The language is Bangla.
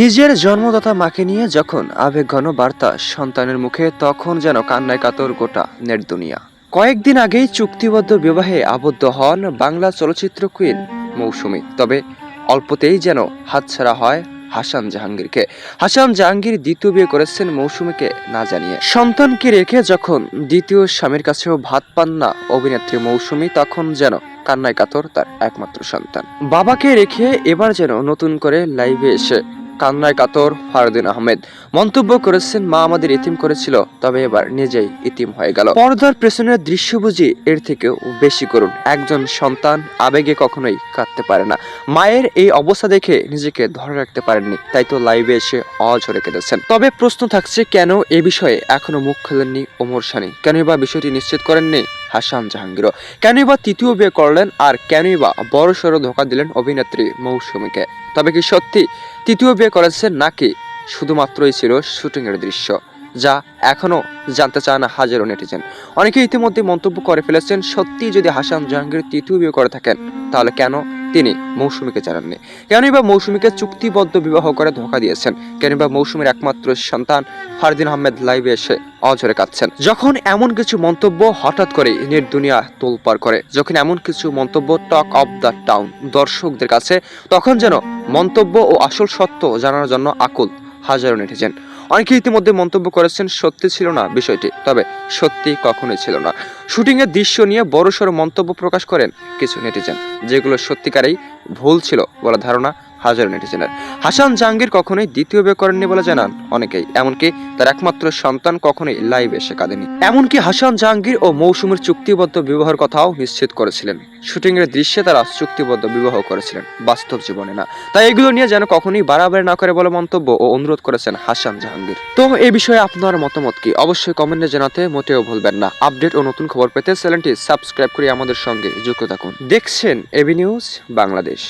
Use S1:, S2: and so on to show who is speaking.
S1: নিজের জন্মদাতা মাকে নিয়ে যখন আবেগঘন বার্তা সন্তানের মুখে, তখন যেন কান্নায় কাতর গোটা নেট দুনিয়া। কয়েকদিন আগেই চুক্তিবদ্ধ বিবাহে আবদ্ধ হন বাংলা চলচ্চিত্র কুইন মৌসুমী। তবে অল্পতেই যেন হাতছাড়া হয় হাসান জাহাঙ্গীরকে। হাসান জাহাঙ্গীর দ্বিতীয় বিয়ে করেছেন মৌসুমীকে না জানিয়ে। সন্তানকে রেখে যখন দ্বিতীয় স্বামীর কাছেও ভাত পান না অভিনেত্রী মৌসুমী, তখন যেন কান্নায় কাতর তার একমাত্র সন্তান। বাবাকে রেখে এবার যেন নতুন করে লাইভে এসে কান্নায় কাতর ফারদিন আহমেদ। মন্তব্য করেছেন, মা আমাদের ইতিম করেছিল, তবে এবার নিজেই ইতিম হয়ে গেল। পর্দার পেছনের দৃশ্য বুঝি এর থেকেও বেশি করুন। একজন সন্তান আবেগে কখনোই কাঁদতে পারে না। মায়ের এই অবস্থা দেখে নিজেকে ধরে রাখতে পারেননি, তাই তো লাইভে এসে অঝরে কেঁদেছেন। তবে প্রশ্ন থাকছে, কেন এ বিষয়ে এখনো মুখ খোলেননি ওমর সানি? কেনই বা বিষয়টি নিশ্চিত করেননি হাসান জাহাঙ্গীরও? কেনই বা তৃতীয় বিয়ে করলেন? আর কেনই বা বড়সড় ধোঁকা দিলেন অভিনেত্রী মৌসুমীকে? তবে কি সত্যি তৃতীয় বিয়ে করেছেন, নাকি শুধুমাত্রই ছিল শুটিং এর দৃশ্য, যা এখনো জানতে চায় না হাজারো নেটিজেন? অনেকে ইতিমধ্যে মন্তব্য করে ফেলেছেন, সত্যি যদি হাসান জাহাঙ্গীর তৃতীয় বিয়ে করে থাকেন, তাহলে কেন তিনি মৌসুমীকে জানাননি? কেনই বা মৌসুমীকে চুক্তিবদ্ধ বিবাহ করে ধোঁকা দিয়েছেন? কেনই বা মৌসুমীর একমাত্র সন্তান ফারদিন আহমেদ লাইভে এসে অঝরে কাঁদছেন? যখন এমন কিছু মন্তব্য হঠাৎ করে নেট দুনিয়া তোলপাড় করে, যখন এমন কিছু মন্তব্য টক অফ দ্য টাউন দর্শকদের কাছে, তখন যেন মন্তব্য ও আসল সত্য জানার জন্য আকুল হাজারো নেটিজেন। অনেকে ইতিমধ্যে মন্তব্য করেছেন, সত্যি ছিল না বিষয়টি, তবে সত্যি কখনোই ছিল না। শুটিং এর দৃশ্য নিয়ে বড়সড় মন্তব্য প্রকাশ করেন কিছু নেটিজেন, যেগুলো সত্যিকারেই ভুল ছিল বলে ধারণা হাজারো নেটিজেনের। হাসান জাহাঙ্গীর কখনোই দ্বিতীয় বিয়ে করেননি বলে জানান অনেকেই। এমনকি তার একমাত্র সন্তান কখনোই লাইভে এসে কাঁদেনি। এমনকি হাসান জাহাঙ্গীর ও মৌসুমীর চুক্তিবদ্ধ বিবাহের কথাও নিশ্চিত করেছিলেন। শুটিং এর দৃশ্যে তারা চুক্তিবদ্ধ বিবাহ করেছিলেন, বাস্তব জীবনে না। তাই এগুলো নিয়ে যেন কখনোই বাড়াবাড়ি না করে বলে মন্তব্য ও অনুরোধ করেছেন হাসান জাহাঙ্গীর। তো এই বিষয়ে আপনার মতামত কি? অবশ্যই কমেন্টে জানাতে মোটেও ভুলবেন না। আপডেট ও নতুন খবর পেতে চ্যানেলটি সাবস্ক্রাইব করে আমাদের সঙ্গে যুক্ত থাকুন। দেখছেন এবি নিউজ বাংলাদেশ।